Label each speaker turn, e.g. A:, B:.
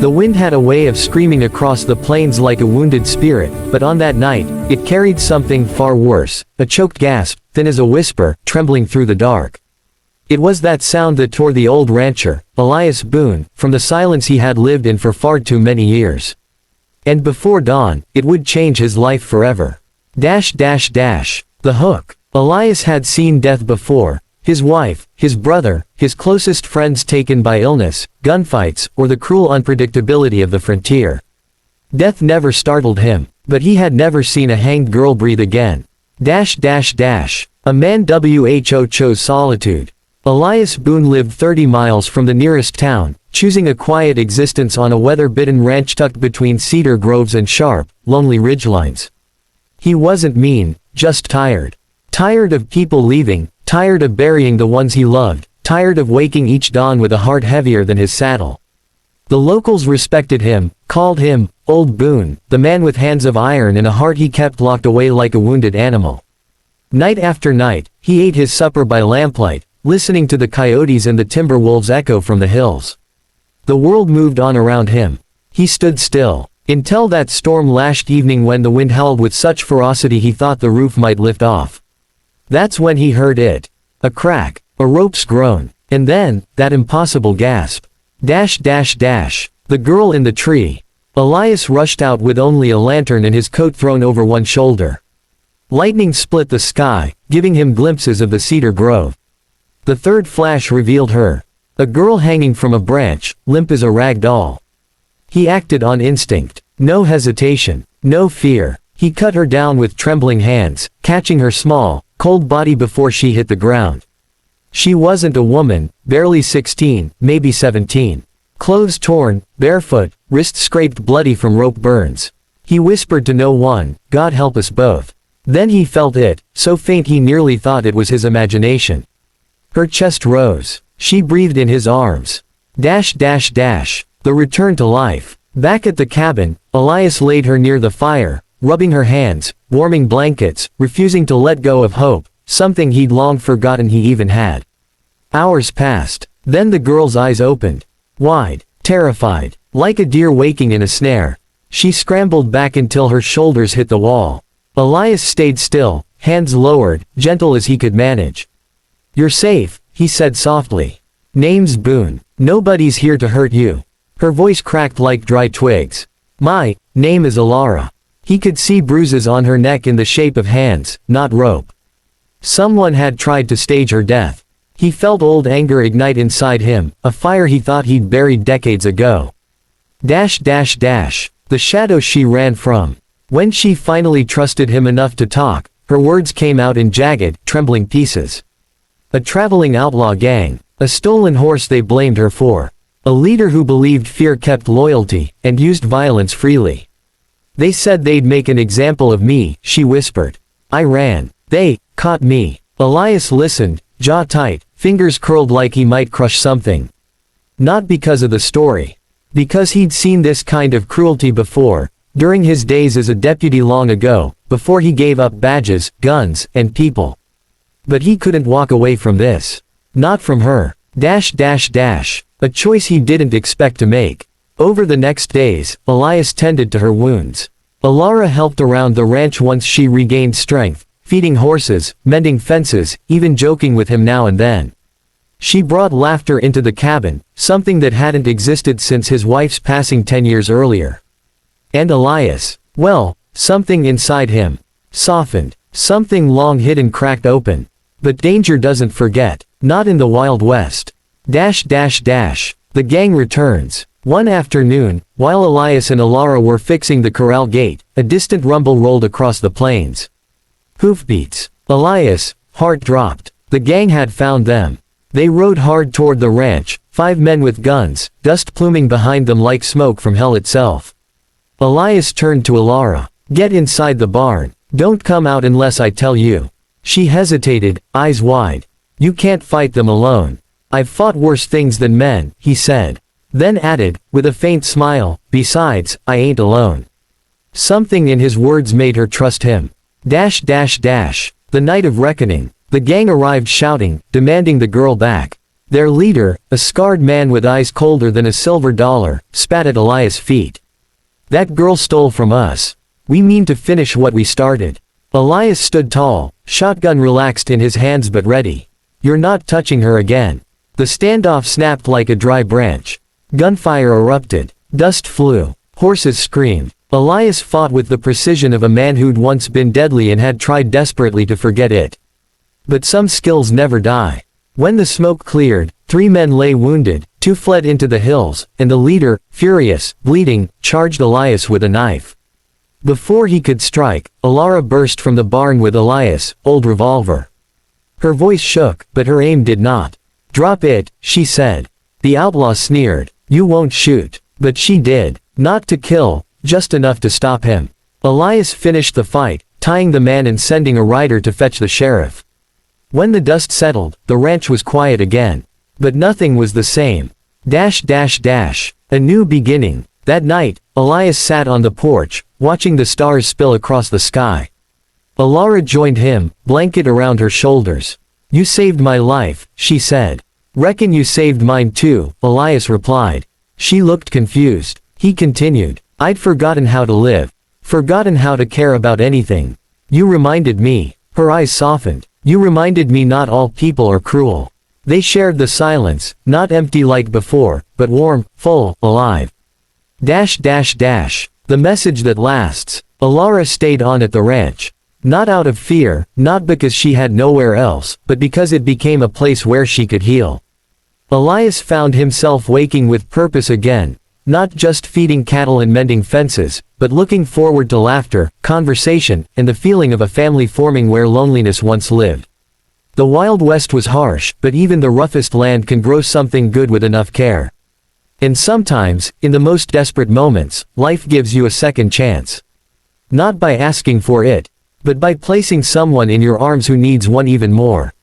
A: The wind had a way of screaming across the plains like a wounded spirit, but on that night, it carried something far worse, a choked gasp, thin as a whisper, trembling through the dark. It was that sound that tore the old rancher, Elias Boone, from the silence he had lived in for far too many years. And before dawn, it would change his life forever. The hook. Elias had seen death before, his wife, his brother, his closest friends taken by illness, gunfights, or the cruel unpredictability of the frontier. Death never startled him, but he had never seen a hanged girl breathe again. A man who chose solitude. Elias Boone lived 30 miles from the nearest town, choosing a quiet existence on a weather-bitten ranch tucked between cedar groves and sharp, lonely ridgelines. He wasn't mean, just tired. Tired of people leaving, tired of burying the ones he loved, tired of waking each dawn with a heart heavier than his saddle. The locals respected him, called him, Old Boone, the man with hands of iron and a heart he kept locked away like a wounded animal. Night after night, he ate his supper by lamplight, listening to the coyotes and the timber wolves echo from the hills. The world moved on around him. He stood still, until that storm-lashed evening when the wind howled with such ferocity he thought the roof might lift off. That's when he heard it. A crack, a rope's groan, and then, that impossible gasp. The girl in the tree. Elias rushed out with only a lantern and his coat thrown over one shoulder. Lightning split the sky, giving him glimpses of the cedar grove. The third flash revealed her. A girl hanging from a branch, limp as a rag doll. He acted on instinct. No hesitation. No fear. He cut her down with trembling hands, catching her small, cold body before she hit the ground. She wasn't a woman, barely 16, maybe 17. Clothes torn, barefoot, wrists scraped bloody from rope burns. He whispered to no one, "God help us both." Then he felt it, so faint he nearly thought it was his imagination. Her chest rose. She breathed in his arms. The return to life. Back at the cabin, Elias laid her near the fire, rubbing her hands, warming blankets, refusing to let go of hope, something he'd long forgotten he even had. Hours passed. Then the girl's eyes opened. Wide, terrified, like a deer waking in a snare. She scrambled back until her shoulders hit the wall. Elias stayed still, hands lowered, gentle as he could manage. "You're safe," he said softly. "Name's Boone. Nobody's here to hurt you." Her voice cracked like dry twigs. "My name is Alara." He could see bruises on her neck in the shape of hands, not rope. Someone had tried to stage her death. He felt old anger ignite inside him, a fire he thought he'd buried decades ago. The shadow she ran from. When she finally trusted him enough to talk, her words came out in jagged, trembling pieces. A traveling outlaw gang. A stolen horse they blamed her for. A leader who believed fear kept loyalty, and used violence freely. "They said they'd make an example of me," she whispered. "I ran. They caught me." Elias listened, jaw tight, fingers curled like he might crush something. Not because of the story. Because he'd seen this kind of cruelty before, during his days as a deputy long ago, before he gave up badges, guns, and people. But he couldn't walk away from this. Not from her. A choice he didn't expect to make. Over the next days, Elias tended to her wounds. Alara helped around the ranch once she regained strength, feeding horses, mending fences, even joking with him now and then. She brought laughter into the cabin, something that hadn't existed since his wife's passing 10 years earlier. And Elias, well, something inside him softened, something long hidden cracked open. But danger doesn't forget, not in the Wild West. The gang returns. One afternoon, while Elias and Alara were fixing the corral gate, a distant rumble rolled across the plains. Hoofbeats. Elias' heart dropped. The gang had found them. They rode hard toward the ranch, 5 men with guns, dust pluming behind them like smoke from hell itself. Elias turned to Alara. "Get inside the barn. Don't come out unless I tell you." She hesitated, eyes wide. "You can't fight them alone." "I've fought worse things than men," he said. Then added, with a faint smile, "Besides, I ain't alone." Something in his words made her trust him. The night of reckoning. The gang arrived shouting, demanding the girl back. Their leader, a scarred man with eyes colder than a silver dollar, spat at Elias' feet. That girl stole from us. We mean to finish what we started. Elias stood tall, shotgun relaxed in his hands but ready. You're not touching her again. The standoff snapped like a dry branch. Gunfire erupted. Dust flew. Horses screamed. Elias fought with the precision of a man who'd once been deadly and had tried desperately to forget it. But some skills never die. When the smoke cleared, 3 men lay wounded, 2 fled into the hills, and the leader, furious, bleeding, charged Elias with a knife. Before he could strike, Alara burst from the barn with Elias' old revolver. Her voice shook, but her aim did not. Drop it, she said. The outlaw sneered. You won't shoot. But she did. Not to kill, just enough to stop him. Elias finished the fight, tying the man and sending a rider to fetch the sheriff. When the dust settled, the ranch was quiet again. But nothing was the same. A new beginning. That night, Elias sat on the porch, watching the stars spill across the sky. Alara joined him, blanket around her shoulders. You saved my life, she said. Reckon you saved mine too, Elias replied. She looked confused. He continued. I'd forgotten how to live. Forgotten how to care about anything. You reminded me. Her eyes softened. You reminded me not all people are cruel. They shared the silence, not empty like before, but warm, full, alive. The message that lasts. Alara stayed on at the ranch. Not out of fear, not because she had nowhere else, but because it became a place where she could heal. Elias found himself waking with purpose again, not just feeding cattle and mending fences, but looking forward to laughter, conversation, and the feeling of a family forming where loneliness once lived. The Wild West was harsh, but even the roughest land can grow something good with enough care. And sometimes, in the most desperate moments, life gives you a second chance. Not by asking for it, but by placing someone in your arms who needs one even more.